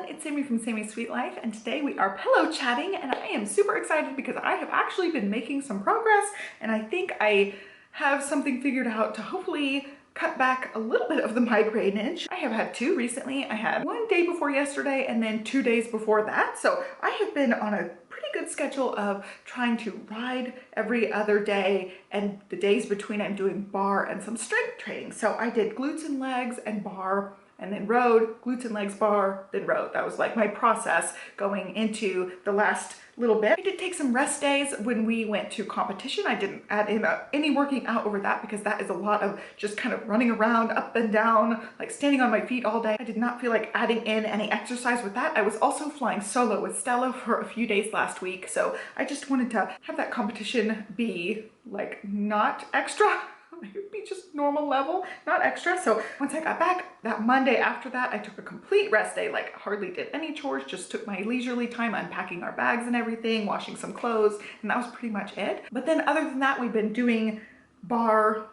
everyone, it's Sami from Sami's Sweet Life, and today we are pillow chatting, and I am super excited because I have actually been making some progress, and I think I have something figured out to hopefully cut back a little bit of the migraine itch. I have had two recently. I had one day before yesterday and then 2 days before that, so I have been on a pretty good schedule of trying to ride every other day, and the days between I'm doing bar and some strength training. So I did glutes and legs and bar, and then rode, glutes and legs, bar, then rode. That was like my process going into the last little bit. I did take some rest days when we went to competition. I didn't add in any working out over that because that is a lot of just kind of running around up and down, like standing on my feet all day. I did not feel like adding in any exercise with that. I was also flying solo with Stella for a few days last week, so I just wanted to have that competition be like not extra. It would be just normal level, not extra. So once I got back that Monday after that, I took a complete rest day, like hardly did any chores, just took my leisurely time unpacking our bags and everything, washing some clothes, and that was pretty much it. But then other than that, we've been doing bar.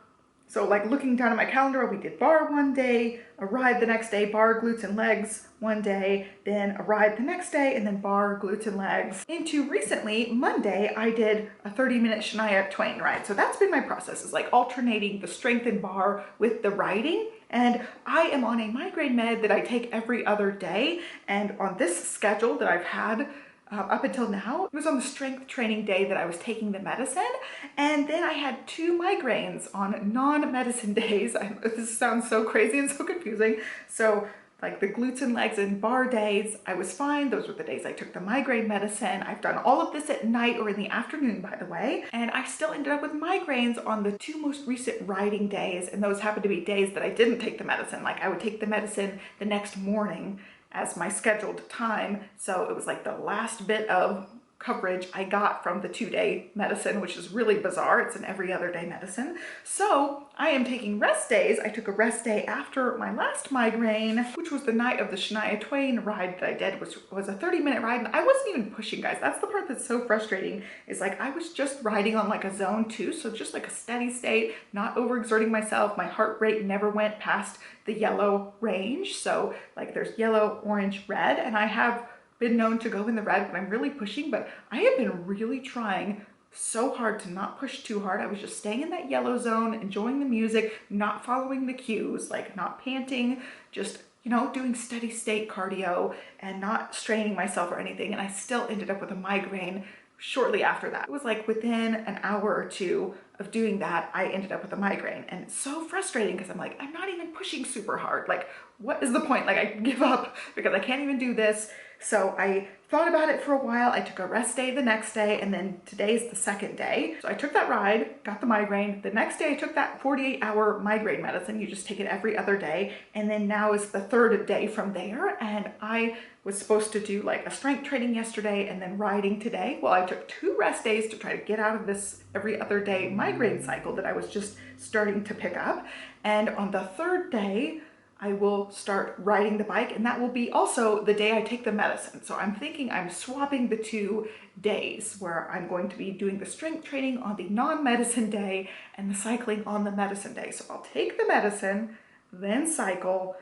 So like looking down at my calendar, we did bar one day, a ride the next day, bar, glutes and legs one day, then a ride the next day, and then bar, glutes and legs. Into recently, Monday, I did a 30-minute Shania Twain ride. So that's been my process, is like alternating the strength and bar with the riding. And I am on a migraine med that I take every other day. And on this schedule that I've had up until now, it was on the strength training day that I was taking the medicine, and then I had 2 migraines on non-medicine days. This sounds so crazy and so confusing. So like the glutes and legs and bar days, I was fine. Those were the days I took the migraine medicine. I've done all of this at night or in the afternoon, by the way, and I still ended up with migraines on the 2 most recent riding days, and those happened to be days that I didn't take the medicine. Like I would take the medicine the next morning as my scheduled time. So it was like the last bit of coverage I got from the 2-day medicine, which is really bizarre. It's an every other day medicine. So I am taking rest days. I took a rest day after my last migraine, which was the night of the Shania Twain ride that I did, which was a 30-minute ride. And I wasn't even pushing, guys. That's the part that's so frustrating, is like I was just riding on like a zone 2. So just like a steady state, not overexerting myself. My heart rate never went past the yellow range. So like there's yellow, orange, red, and I have been known to go in the red when I'm really pushing, but I have been really trying so hard to not push too hard. I was just staying in that yellow zone, enjoying the music, not following the cues, like not panting, just, you know, doing steady state cardio and not straining myself or anything. And I still ended up with a migraine shortly after that. It was like within an hour or 2 of doing that, I ended up with a migraine. And it's so frustrating because I'm like, I'm not even pushing super hard. Like, what is the point? Like, I give up because I can't even do this. So I thought about it for a while. I took a rest day the next day, and then today's the 2nd day. So I took that ride, got the migraine. The next day I took that 48-hour migraine medicine. You just take it every other day. And then now is the 3rd day from there. And I was supposed to do like a strength training yesterday and then riding today. Well, I took 2 rest days to try to get out of this every other day migraine cycle that I was just starting to pick up. And on the 3rd day, I will start riding the bike, and that will be also the day I take the medicine. So I'm thinking I'm swapping the 2 days where I'm going to be doing the strength training on the non-medicine day and the cycling on the medicine day. So I'll take the medicine, then cycle,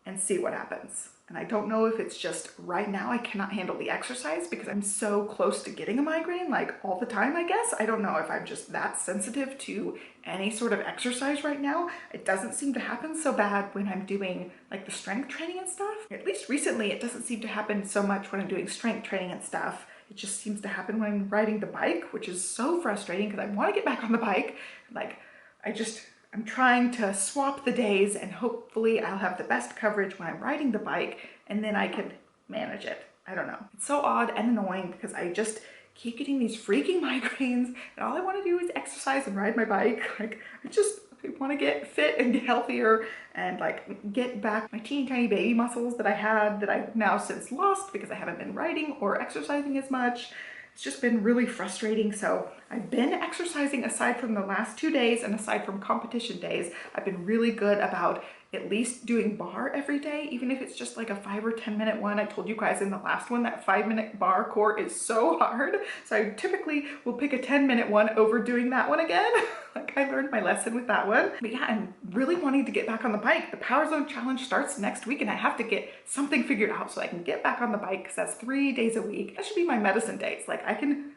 and see what happens. And I don't know if it's just right now I cannot handle the exercise because I'm so close to getting a migraine, like all the time, I guess. I don't know if I'm just that sensitive to any sort of exercise right now. It doesn't seem to happen so bad when I'm doing like the strength training and stuff. At least recently, it doesn't seem to happen so much when I'm doing strength training and stuff. It just seems to happen when I'm riding the bike, which is so frustrating because I want to get back on the bike. Like, I'm trying to swap the days, and hopefully I'll have the best coverage when I'm riding the bike, and then I can manage it. I don't know. It's so odd and annoying because I just keep getting these freaking migraines, and all I want to do is exercise and ride my bike. Like, I want to get fit and get healthier and like get back my teeny tiny baby muscles that I had that I've now since lost because I haven't been riding or exercising as much. It's just been really frustrating. So I've been exercising aside from the last 2 days and aside from competition days. I've been really good about at least doing bar every day, even if it's just like a 5 or 10 minute one. I told you guys in the last one that 5-minute bar core is so hard. So I typically will pick a 10-minute one over doing that one again. Like I learned my lesson with that one. But yeah, I'm really wanting to get back on the bike. The Power Zone Challenge starts next week and I have to get something figured out so I can get back on the bike because that's 3 days a week. That should be my medicine days. Like I can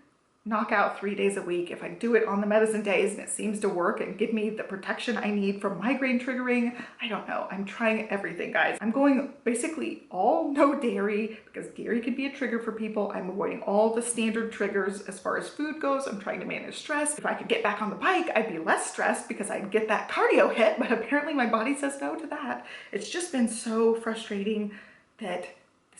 knock out 3 days a week if I do it on the medicine days and it seems to work and give me the protection I need from migraine triggering. I don't know. I'm trying everything, guys. I'm going basically all no dairy because dairy can be a trigger for people. I'm avoiding all the standard triggers as far as food goes. I'm trying to manage stress. If I could get back on the bike, I'd be less stressed because I'd get that cardio hit, but apparently my body says no to that. It's just been so frustrating that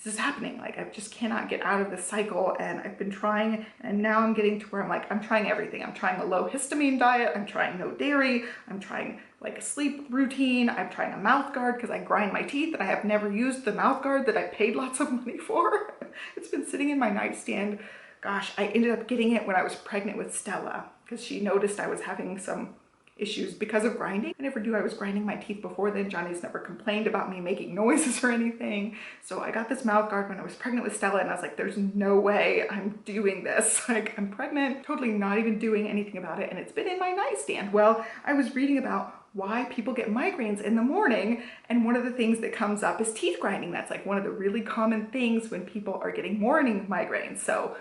this is happening. Like I just cannot get out of this cycle, and I've been trying, and now I'm getting to where I'm like, I'm trying everything. I'm trying a low histamine diet. I'm trying no dairy. I'm trying like a sleep routine. I'm trying a mouth guard because I grind my teeth and I have never used the mouth guard that I paid lots of money for. It's been sitting in my nightstand. Gosh, I ended up getting it when I was pregnant with Stella because she noticed I was having some issues because of grinding. I never knew I was grinding my teeth before then. Johnny's never complained about me making noises or anything. So I got this mouth guard when I was pregnant with Stella and I was like, there's no way I'm doing this. Like I'm pregnant, totally not even doing anything about it. And it's been in my nightstand. Well, I was reading about why people get migraines in the morning. And one of the things that comes up is teeth grinding. That's like one of the really common things when people are getting morning migraines. So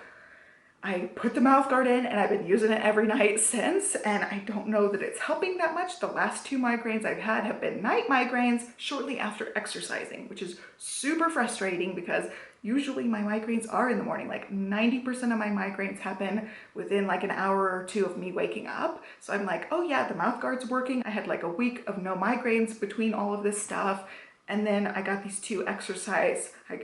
I put the mouth guard in and I've been using it every night since, and I don't know that it's helping that much. The last 2 migraines I've had have been night migraines shortly after exercising, which is super frustrating because usually my migraines are in the morning. Like 90% of my migraines happen within like an hour or 2 of me waking up. So I'm like, oh yeah, the mouth guard's working. I had like a week of no migraines between all of this stuff. And then I got these 2 I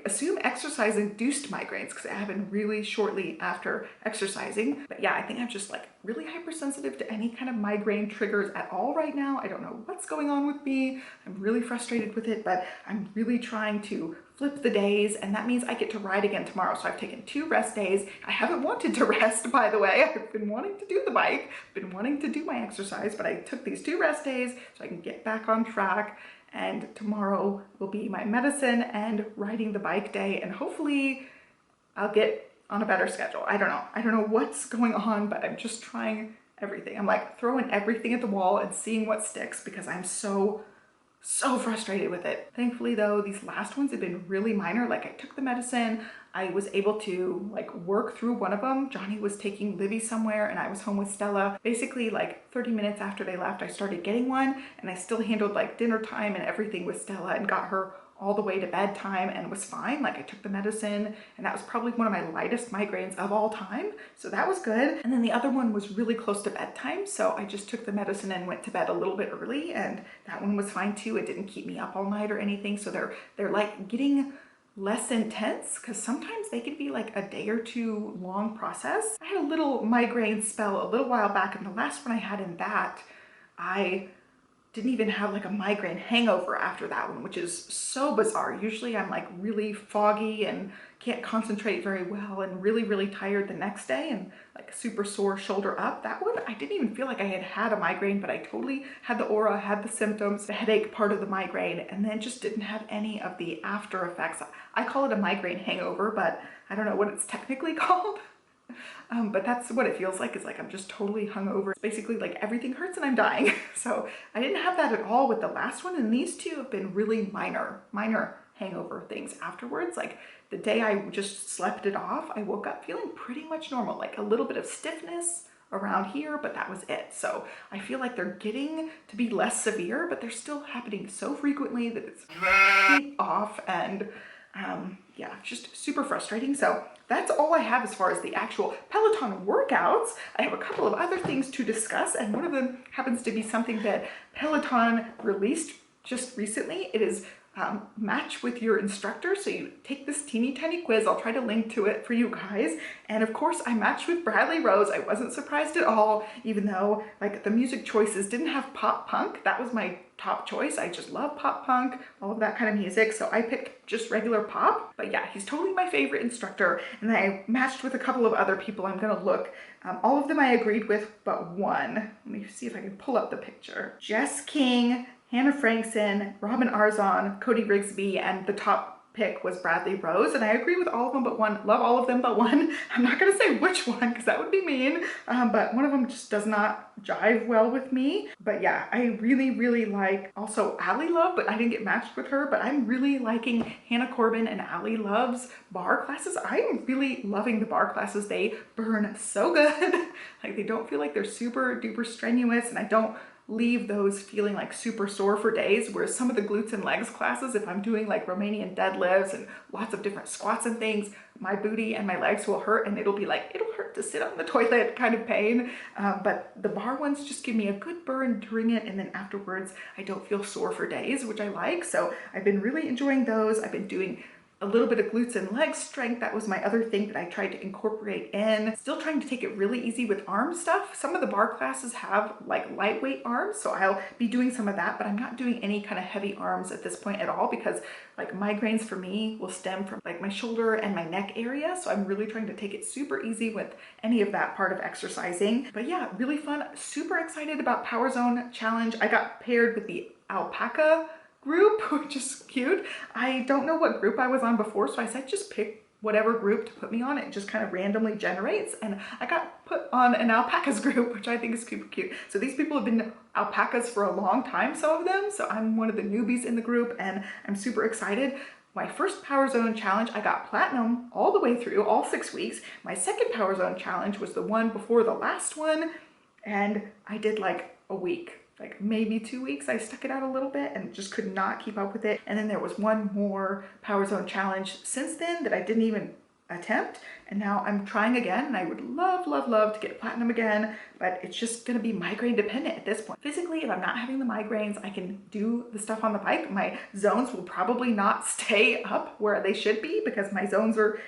assume exercise induced migraines because it happened really shortly after exercising. But yeah, I think I'm just like really hypersensitive to any kind of migraine triggers at all right now. I don't know what's going on with me. I'm really frustrated with it, but I'm really trying to flip the days, and that means I get to ride again tomorrow. So I've taken 2 rest days. I haven't wanted to rest, by the way. I've been wanting to do the bike, been wanting to do my exercise, but I took these 2 rest days so I can get back on track. And tomorrow will be my medicine and riding the bike day, and hopefully I'll get on a better schedule. I don't know what's going on, but I'm just trying everything. I'm like throwing everything at the wall and seeing what sticks because I'm so frustrated with it. Thankfully though, these last ones have been really minor. Like I took the medicine, I was able to like work through one of them. Johnny was taking Livy somewhere and I was home with Stella. Basically like 30 minutes after they left, I started getting one, and I still handled like dinner time and everything with Stella and got her all the way to bedtime and was fine. Like I took the medicine, and that was probably one of my lightest migraines of all time. So that was good. And then the other one was really close to bedtime. So I just took the medicine and went to bed a little bit early, and that one was fine too. It didn't keep me up all night or anything. So they're like getting less intense because sometimes they can be like a day or 2 long process. I had a little migraine spell a little while back, and the last one I had in that, I didn't even have like a migraine hangover after that one, which is so bizarre. Usually I'm like really foggy and can't concentrate very well and really tired the next day and like super sore shoulder up. That one, I didn't even feel like I had a migraine, but I totally had the aura, had the symptoms, the headache part of the migraine, and then just didn't have any of the after effects. I call it a migraine hangover, but I don't know what it's technically called. But that's what it feels like. It's like I'm just totally hungover. It's basically like everything hurts and I'm dying. So I didn't have that at all with the last one, and these 2 have been really minor hangover things afterwards. Like the day I just slept it off, I woke up feeling pretty much normal, like a little bit of stiffness around here, but that was it. So I feel like they're getting to be less severe, but they're still happening so frequently that it's off, and yeah, just super frustrating. So that's all I have as far as the actual Peloton workouts. I have a couple of other things to discuss, and one of them happens to be something that Peloton released just recently. It is match with your instructor. So you take this teeny tiny quiz. I'll try to link to it for you guys. And of course I matched with Bradley Rose. I wasn't surprised at all, even though like the music choices didn't have pop punk. That was my top choice. I just love pop punk, all of that kind of music. So I picked just regular pop, but yeah, he's totally my favorite instructor. And then I matched with a couple of other people. I'm gonna look, all of them I agreed with, but one. Let me see if I can pull up the picture. Jess King, Hannah Frankson, Robin Arzon, Cody Rigsby, and the top pick was Bradley Rose, and I agree with all of them but one. Love all of them but one. I'm not gonna say which one because that would be mean, but one of them just does not jive well with me. But yeah, I really like also Allie Love, but I didn't get matched with her. But I'm really liking Hannah Corbin and Allie Love's bar classes. I'm really loving the bar classes. They burn so good. Like, they don't feel like they're super duper strenuous, and I don't leave those feeling like super sore for days, whereas some of the glutes and legs classes, if I'm doing like Romanian deadlifts and lots of different squats and things, my booty and my legs will hurt, and it'll be like, it'll hurt to sit on the toilet kind of pain. But the bar ones just give me a good burn during it, and then afterwards I don't feel sore for days, which I like. So I've been really enjoying those. I've been doing a little bit of glutes and leg strength. That was my other thing that I tried to incorporate in. Still trying to take it really easy with arm stuff. Some of the bar classes have like lightweight arms, so I'll be doing some of that, but I'm not doing any kind of heavy arms at this point at all, because like migraines for me will stem from like my shoulder and my neck area. So I'm really trying to take it super easy with any of that part of exercising. But yeah, really fun. Super excited about Power Zone Challenge. I got paired with the alpaca group, which is cute. I don't know what group I was on before, so I said just pick whatever group to put me on. It just kind of randomly generates, and I got put on an alpacas group, which I think is super cute. So these people have been alpacas for a long time, some of them, so I'm one of the newbies in the group, and I'm super excited. My first Power Zone challenge, I got platinum all the way through, all 6 weeks. My second Power Zone challenge was the one before the last one, and I did like a week. Like maybe 2 weeks. I stuck it out a little bit and just could not keep up with it. And then there was one more Power Zone challenge since then that I didn't even attempt. And now I'm trying again, and I would love to get platinum again, but it's just gonna be migraine dependent at this point. Physically, if I'm not having the migraines, I can do the stuff on the bike. My zones will probably not stay up where they should be because my zones are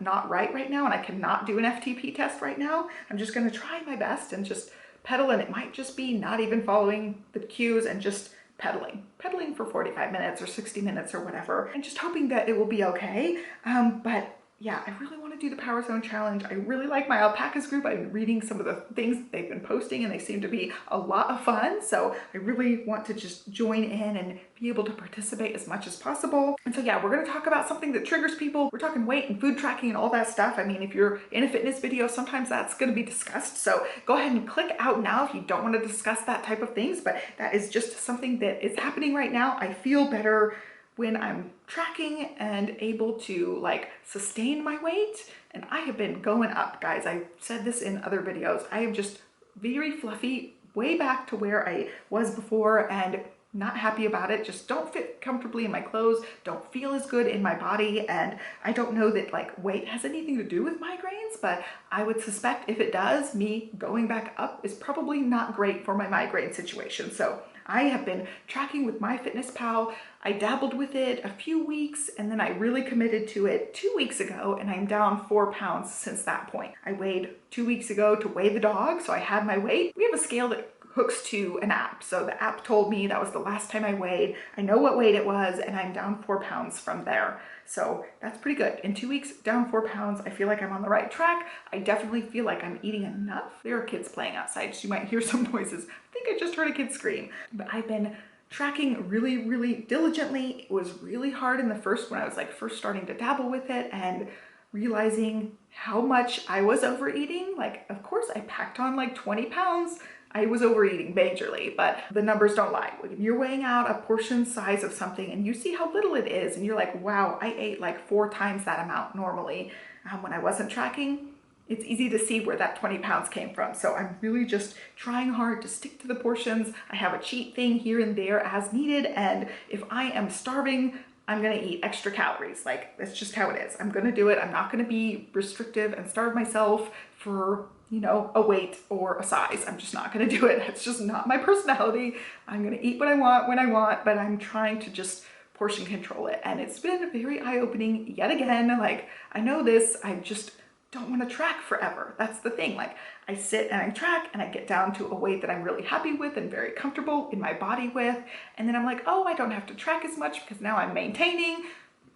not right now, and I cannot do an FTP test right now. I'm just gonna try my best and just pedal, and it might just be not even following the cues and just pedaling for 45 minutes or 60 minutes or whatever, and just hoping that it will be okay. But yeah, I really want to do the Power Zone Challenge. I really like my alpacas group. I've been reading some of the things that they've been posting, and they seem to be a lot of fun. So I really want to just join in and be able to participate as much as possible. And so yeah, we're going to talk about something that triggers people. We're talking weight and food tracking and all that stuff. I mean, if you're in a fitness video, sometimes that's going to be discussed. So go ahead and click out now if you don't want to discuss that type of things, but that is just something that is happening right now. I feel better when I'm tracking and able to like sustain my weight. And I have been going up, guys. I said this in other videos. I am just very fluffy, way back to where I was before, and not happy about it. Just don't fit comfortably in my clothes, don't feel as good in my body. And I don't know that like weight has anything to do with migraines, but I would suspect if it does, me going back up is probably not great for my migraine situation. So I have been tracking with MyFitnessPal. I dabbled with it a few weeks, and then I really committed to it 2 weeks ago, and I'm down 4 pounds since that point. I weighed 2 weeks ago to weigh the dog, so I had my weight. We have a scale that hooks to an app, so the app told me that was the last time I weighed. I know what weight it was, and I'm down 4 pounds from there. So that's pretty good. In 2 weeks, down 4 pounds. I feel like I'm on the right track. I definitely feel like I'm eating enough. There are kids playing outside, so you might hear some noises. I think I just heard a kid scream. But I've been tracking really diligently. It was really hard in the first, when I was like first starting to dabble with it and realizing how much I was overeating. Like, of course I packed on like 20 pounds. I was overeating majorly, but the numbers don't lie. When you're weighing out a portion size of something and you see how little it is, and you're like, wow, I ate like 4 times that amount normally when I wasn't tracking, it's easy to see where that 20 pounds came from. So I'm really just trying hard to stick to the portions. I have a cheat thing here and there as needed, and if I am starving, I'm gonna eat extra calories. Like, that's just how it is. I'm gonna do it. I'm not gonna be restrictive and starve myself for, you know, a weight or a size. I'm just not gonna do it. It's just not my personality. I'm gonna eat what I want when I want, but I'm trying to just portion control it. And it's been very eye-opening yet again. Like, I know this, I just don't want to track forever. That's the thing. Like, I sit and I track and I get down to a weight that I'm really happy with and very comfortable in my body with. And then I'm like, oh, I don't have to track as much because now I'm maintaining.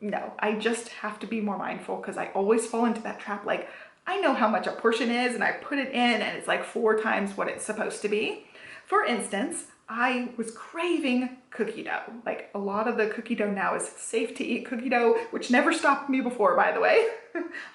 No, I just have to be more mindful, because I always fall into that trap. Like, I know how much a portion is and I put it in and it's like 4 times what it's supposed to be. For instance, I was craving cookie dough. Like a lot of the cookie dough now is safe to eat cookie dough, which never stopped me before, by the way.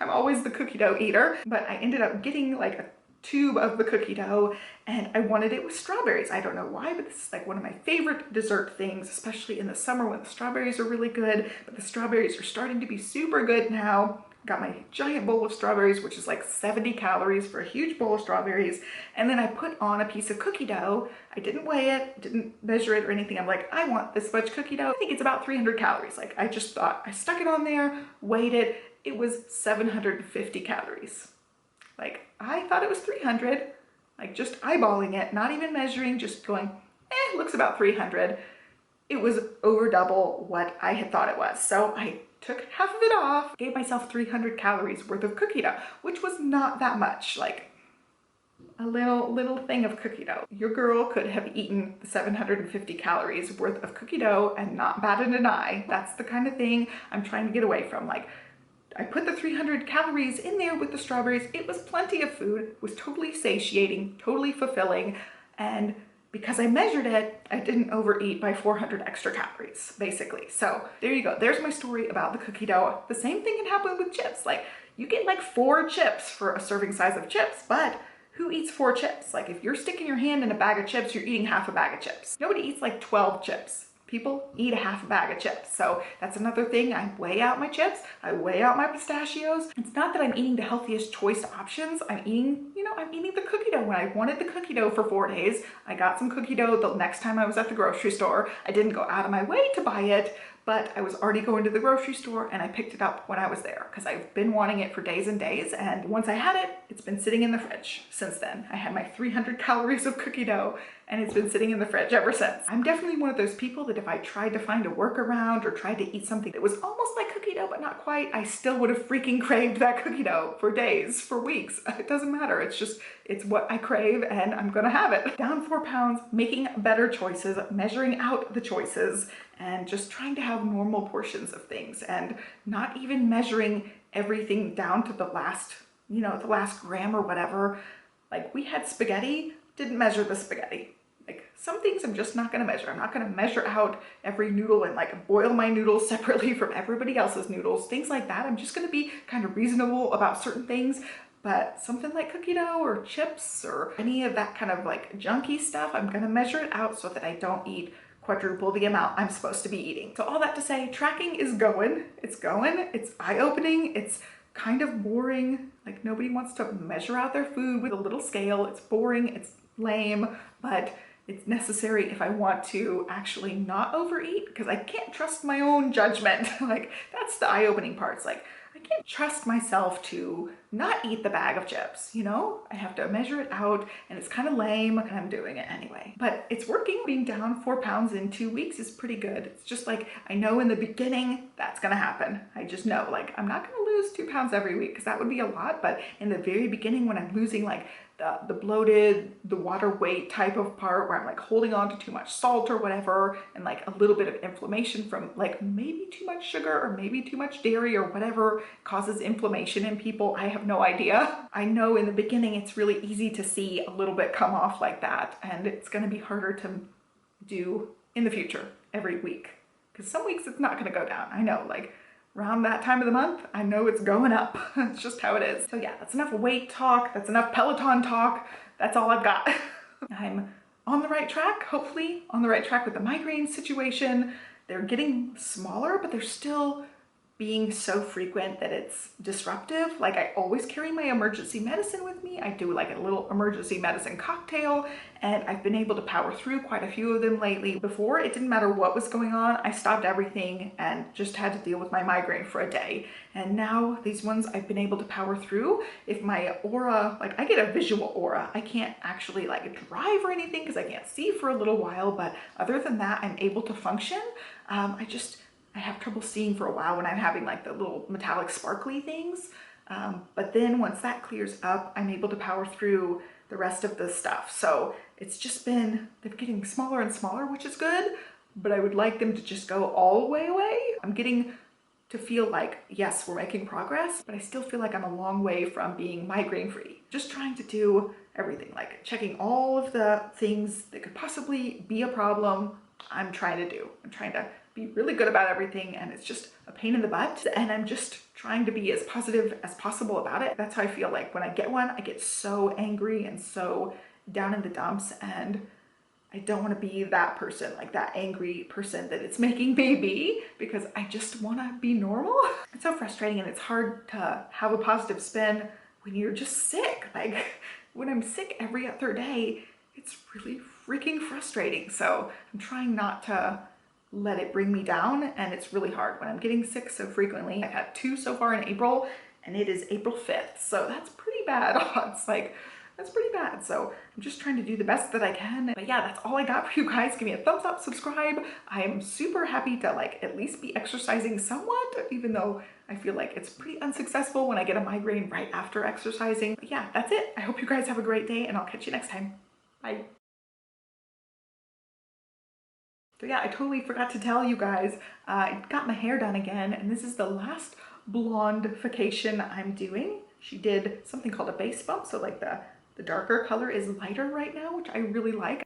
I'm always the cookie dough eater, but I ended up getting like a tube of the cookie dough and I wanted it with strawberries. I don't know why, but this is like one of my favorite dessert things, especially in the summer when the strawberries are really good, but the strawberries are starting to be super good now. Got my giant bowl of strawberries, which is like 70 calories for a huge bowl of strawberries. And then I put on a piece of cookie dough. I didn't weigh it, didn't measure it or anything. I'm like, I want this much cookie dough. I think it's about 300 calories. Like I just thought, I stuck it on there, weighed it. It was 750 calories. Like I thought it was 300, like just eyeballing it, not even measuring, just going, looks about 300. It was over double what I had thought it was. So I took half of it off, gave myself 300 calories worth of cookie dough, which was not that much, like a little thing of cookie dough. Your girl could have eaten 750 calories worth of cookie dough and not batted an eye. That's the kind of thing I'm trying to get away from. Like I put the 300 calories in there with the strawberries. It was plenty of food, it was totally satiating, totally fulfilling, and because I measured it, I didn't overeat by 400 extra calories, basically. So there you go. There's my story about the cookie dough. The same thing can happen with chips. Like you get like 4 chips for a serving size of chips, but who eats 4 chips? Like if you're sticking your hand in a bag of chips, you're eating half a bag of chips. Nobody eats like 12 chips. People eat a half a bag of chips. So that's another thing. I weigh out my chips. I weigh out my pistachios. It's not that I'm eating the healthiest choice options. I'm eating, I'm eating the cookie dough. When I wanted the cookie dough for 4 days, I got some cookie dough the next time I was at the grocery store. I didn't go out of my way to buy it, but I was already going to the grocery store and I picked it up when I was there because I've been wanting it for days and days. And once I had it, it's been sitting in the fridge since then. I had my 300 calories of cookie dough and it's been sitting in the fridge ever since. I'm definitely one of those people that if I tried to find a workaround or tried to eat something that was almost like cookie dough but not quite, I still would have freaking craved that cookie dough for days, for weeks. It doesn't matter. It's what I crave and I'm gonna have it. Down 4 pounds, making better choices, measuring out the choices, and just trying to have normal portions of things and not even measuring everything down to the last, the last gram or whatever. Like we had spaghetti, didn't measure the spaghetti. Like some things I'm just not gonna measure. I'm not gonna measure out every noodle and like boil my noodles separately from everybody else's noodles, things like that. I'm just gonna be kind of reasonable about certain things. But something like cookie dough or chips or any of that kind of like junky stuff, I'm gonna measure it out so that I don't eat quadruple the amount I'm supposed to be eating. So all that to say, tracking is going, it's eye-opening, it's kind of boring. Like nobody wants to measure out their food with a little scale. It's boring, it's lame, but it's necessary if I want to actually not overeat because I can't trust my own judgment. Like that's the eye-opening parts. Like I can't trust myself to not eat the bag of chips, I have to measure it out and it's kind of lame and I'm doing it anyway. But it's working. Being down 4 pounds in 2 weeks is pretty good. It's just like, I know in the beginning that's gonna happen. I just know, like, I'm not gonna lose 2 pounds every week because that would be a lot, but in the very beginning when I'm losing like the bloated, the water weight type of part where I'm like holding on to too much salt or whatever, and like a little bit of inflammation from like maybe too much sugar or maybe too much dairy or whatever causes inflammation in people. I have no idea. I know in the beginning it's really easy to see a little bit come off like that, and it's going to be harder to do in the future every week because some weeks it's not going to go down. I know, like around that time of the month, I know it's going up. It's just how it is. So yeah, that's enough weight talk. That's enough Peloton talk. That's all I've got. I'm on the right track, hopefully on the right track with the migraine situation. They're getting smaller, but they're still being so frequent that it's disruptive. Like I always carry my emergency medicine with me. I do like a little emergency medicine cocktail, and I've been able to power through quite a few of them lately. Before, it didn't matter what was going on. I stopped everything and just had to deal with my migraine for a day. And now these ones I've been able to power through. If my aura, like I get a visual aura, I can't actually like drive or anything because I can't see for a little while, but other than that, I'm able to function. I have trouble seeing for a while when I'm having like the little metallic sparkly things. But then once that clears up, I'm able to power through the rest of the stuff. So it's just been, they're getting smaller and smaller, which is good, but I would like them to just go all the way away. I'm getting to feel like, yes, we're making progress, but I still feel like I'm a long way from being migraine free. Just trying to do everything, like checking all of the things that could possibly be a problem. I'm trying to be really good about everything, and it's just a pain in the butt, and I'm just trying to be as positive as possible about it. That's how I feel like when I get one, I get so angry and so down in the dumps, and I don't want to be that person, like that angry person that it's making me be, because I just want to be normal. It's so frustrating, and it's hard to have a positive spin when you're just sick. Like when I'm sick every other day, it's really freaking frustrating. So I'm trying not to let it bring me down, and it's really hard when I'm getting sick so frequently. I've had 2 so far in April, and it is April 5th, so that's pretty bad odds. Like, that's pretty bad. So I'm just trying to do the best that I can. But yeah, that's all I got for you guys. Give me a thumbs up, subscribe. I am super happy to like at least be exercising somewhat, even though I feel like it's pretty unsuccessful when I get a migraine right after exercising. But yeah, that's it. I hope you guys have a great day, and I'll catch you next time. Bye. So yeah, I totally forgot to tell you guys, I got my hair done again, and this is the last blondification I'm doing. She did something called a base bump, so like the darker color is lighter right now, which I really like.